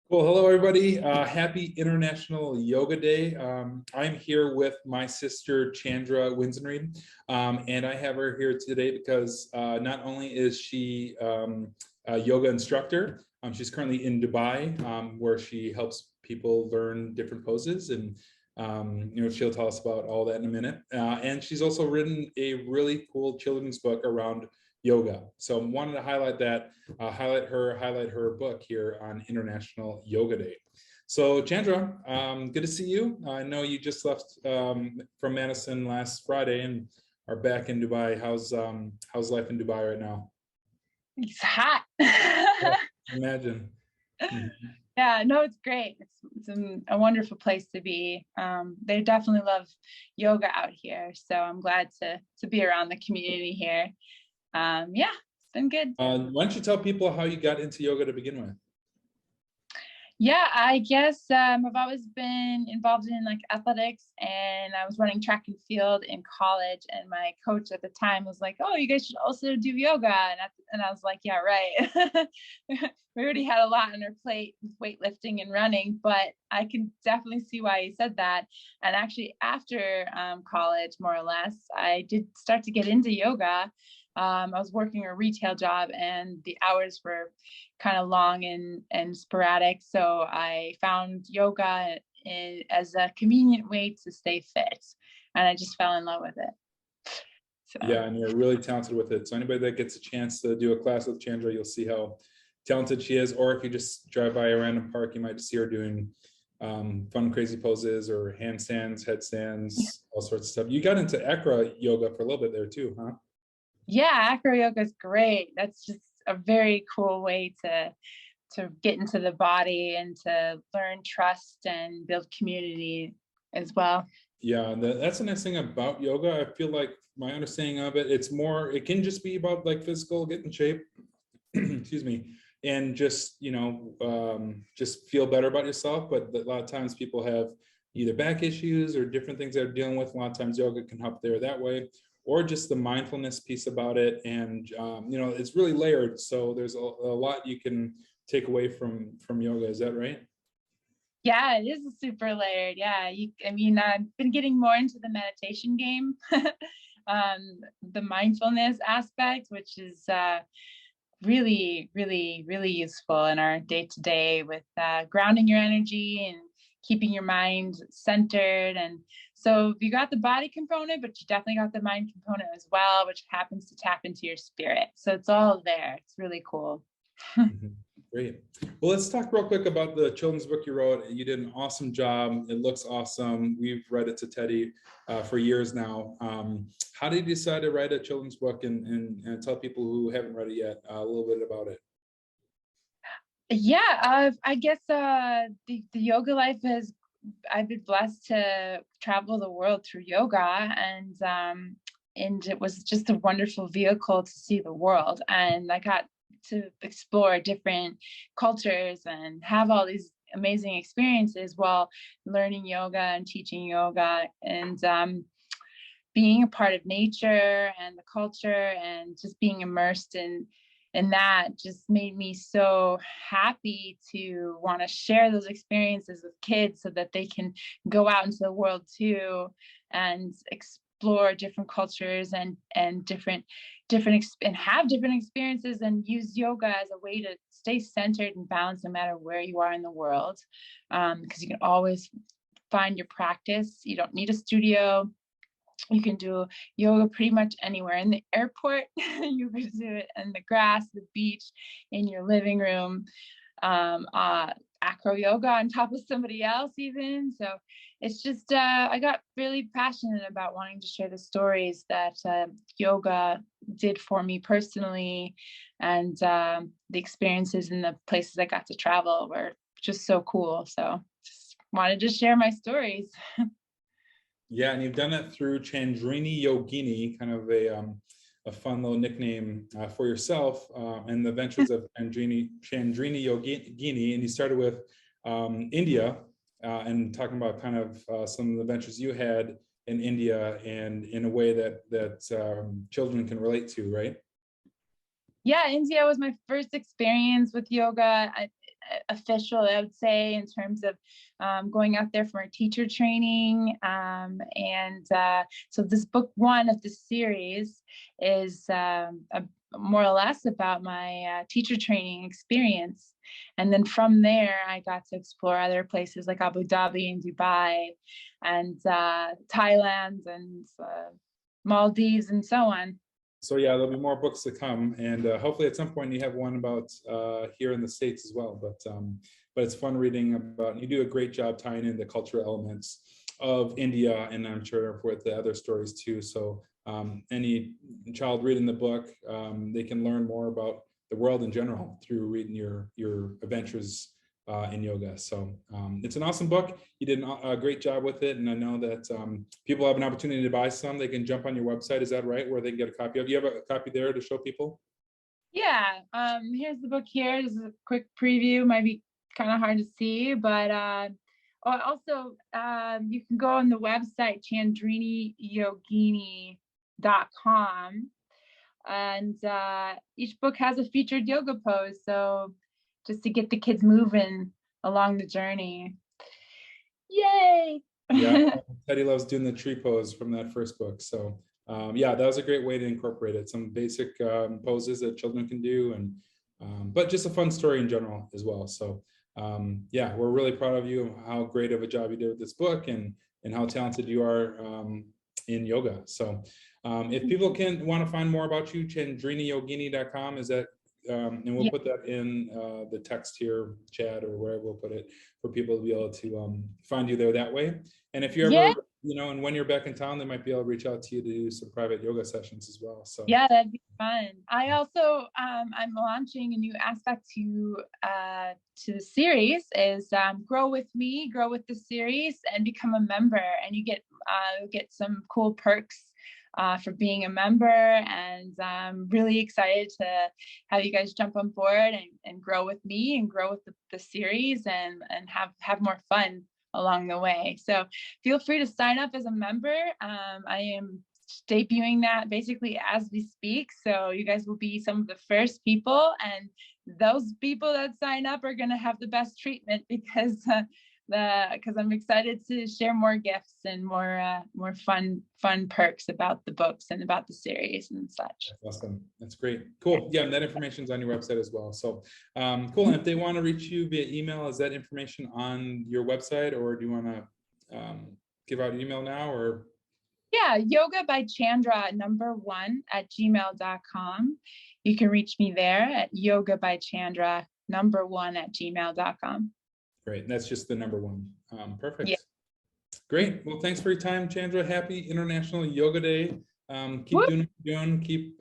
Well, hello everybody. Happy International Yoga Day. I'm here with my sister Chandra Winzenried, and I have her here today because not only is she a yoga instructor, she's currently in Dubai, where she helps people learn different poses, and she'll tell us about all that in a minute. And she's also written a really cool children's book around yoga. So I wanted to highlight that, highlight her book here on International Yoga Day. So Chandra, good to see you. I know you just left from Madison last Friday and are back in Dubai. How's life in Dubai right now? It's hot. Yeah, imagine. Mhm. Yeah, no, it's great. It's a wonderful place to be. They definitely love yoga out here, so I'm glad to be around the community here. Yeah, it's been good. Why don't you tell people how you got into yoga to begin with? Yeah, I guess I've always been involved in like athletics, and I was running track and field in college. And my coach at the time was like, "Oh, you guys should also do yoga." And I was like, "Yeah, right." We already had a lot on our plate with weightlifting and running, but I can definitely see why he said that. And actually, after college, more or less, I did start to get into yoga. I was working a retail job, and the hours were kind of long and sporadic. So I found yoga as a convenient way to stay fit. And I just fell in love with it. So Yeah, and you're really talented with it. So anybody that gets a chance to do a class with Chandra, you'll see how talented she is. Or if you just drive by a random park, you might see her doing fun, crazy poses or handstands, headstands, all sorts of stuff. You got into acro yoga for a little bit there too, huh? yeah, acro yoga is great. That's just a very cool way to get into the body and to learn trust and build community as well. Yeah, that's the nice thing about yoga. I feel like my understanding of it, it can just be about like physical, get in shape, excuse me, and just, just feel better about yourself. But a lot of times people have either back issues or different things they're dealing with. A lot of times yoga can help there that way, or just the mindfulness piece about it. And, it's really layered. So there's a lot you can take away from yoga. Is that right? Yeah, it is a super layered. Yeah, I've been getting more into the meditation game, the mindfulness aspect, which is really, really, really useful in our day to day with grounding your energy and keeping your mind centered. And so you got the body component, but you definitely got the mind component as well, which happens to tap into your spirit. So it's all there. It's really cool. Mhm. Great. Well, let's talk real quick about the children's book you wrote. You did an awesome job. It looks awesome. We've read it to Teddy for years now. How did you decide to write a children's book and tell people who haven't read it yet a little bit about it? Yeah, I guess the yoga life has I've been blessed to travel the world through yoga, and it was just a wonderful vehicle to see the world, and I got to explore different cultures and have all these amazing experiences while learning yoga and teaching yoga, and being a part of nature and the culture and just being immersed in that just made me so happy to want to share those experiences with kids so that they can go out into the world too and explore different cultures and and have different experiences and use yoga as a way to stay centered and balanced no matter where you are in the world, because you can always find your practice. You don't need a studio. You can do yoga pretty much anywhere in the airport. You can do it in the grass, the beach, in your living room, acro yoga on top of somebody else even. So it's just I got really passionate about wanting to share the stories that yoga did for me personally, and the experiences and the places I got to travel were just so cool. So just wanted to share my stories. Yeah, and you've done it through Chandrini Yogini, kind of a fun little nickname for yourself, and the ventures of Chandrini Yogini. And you started with India and talking about kind of some of the ventures you had in India and in a way that children can relate to, right? Yeah, India was my first experience with yoga. official, I would say, in terms of going out there for a teacher training. So this book one of the series is more or less about my teacher training experience. And then from there, I got to explore other places like Abu Dhabi and Dubai and Thailand and Maldives and so on. So yeah, there'll be more books to come, and hopefully at some point you have one about here in the States as well. But it's fun reading about, and you do a great job tying in the cultural elements of India, and I'm sure with the other stories too. So any child reading the book, they can learn more about the world in general through reading your adventures in yoga. So it's an awesome book. You did a great job with it, and I know that people have an opportunity to buy some. They can jump on your website, is that right, where they can get a copy of? You have a copy there to show people? Yeah, here's the book here. This is a quick preview. Might be kind of hard to see, but also you can go on the website chandriniyogini.com, and each book has a featured yoga pose, so just to get the kids moving along the journey. Yay! Yeah, Teddy loves doing the tree pose from that first book. So yeah, that was a great way to incorporate it. Some basic poses that children can do, and but just a fun story in general as well. So yeah, we're really proud of you, how great of a job you did with this book, and how talented you are in yoga. So if people want to find more about you, chandriniyogini.com, is that and we'll put that in the text here, chat, or wherever we'll put it, for people to be able to find you there that way. And if you're ever, and when you're back in town, they might be able to reach out to you to do some private yoga sessions as well. So yeah, that'd be fun. I also I'm launching a new aspect to the series, is grow with me, grow with the series, and become a member, and you get some cool perks for being a member. And I'm really excited to have you guys jump on board and grow with me and grow with the series, and have more fun along the way. So feel free to sign up as a member. I am debuting that basically as we speak, so you guys will be some of the first people, and those people that sign up are going to have the best treatment, because I'm excited to share more gifts and more fun perks about the books and about the series and such. That's awesome. That's great. Cool. Yeah, and that information's on your website as well. So cool. And if they want to reach you via email, is that information on your website, or do you want to give out email now, or? Yeah, yoga by Chandra #1@gmail.com. You can reach me there at yoga by Chandra #1@gmail.com. Great. And that's just the #1. Perfect. Yeah. Great. Well, thanks for your time, Chandra. Happy International Yoga Day. Keep doing what you're doing. Keep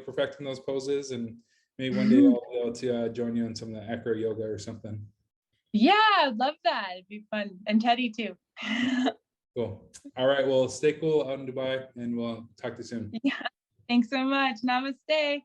perfecting those poses, and maybe one day I'll be able to join you in some of the acro yoga or something. Yeah, I'd love that. It'd be fun. And Teddy too. Cool. All right. Well, stay cool out in Dubai, and we'll talk to you soon. Yeah. Thanks so much. Namaste.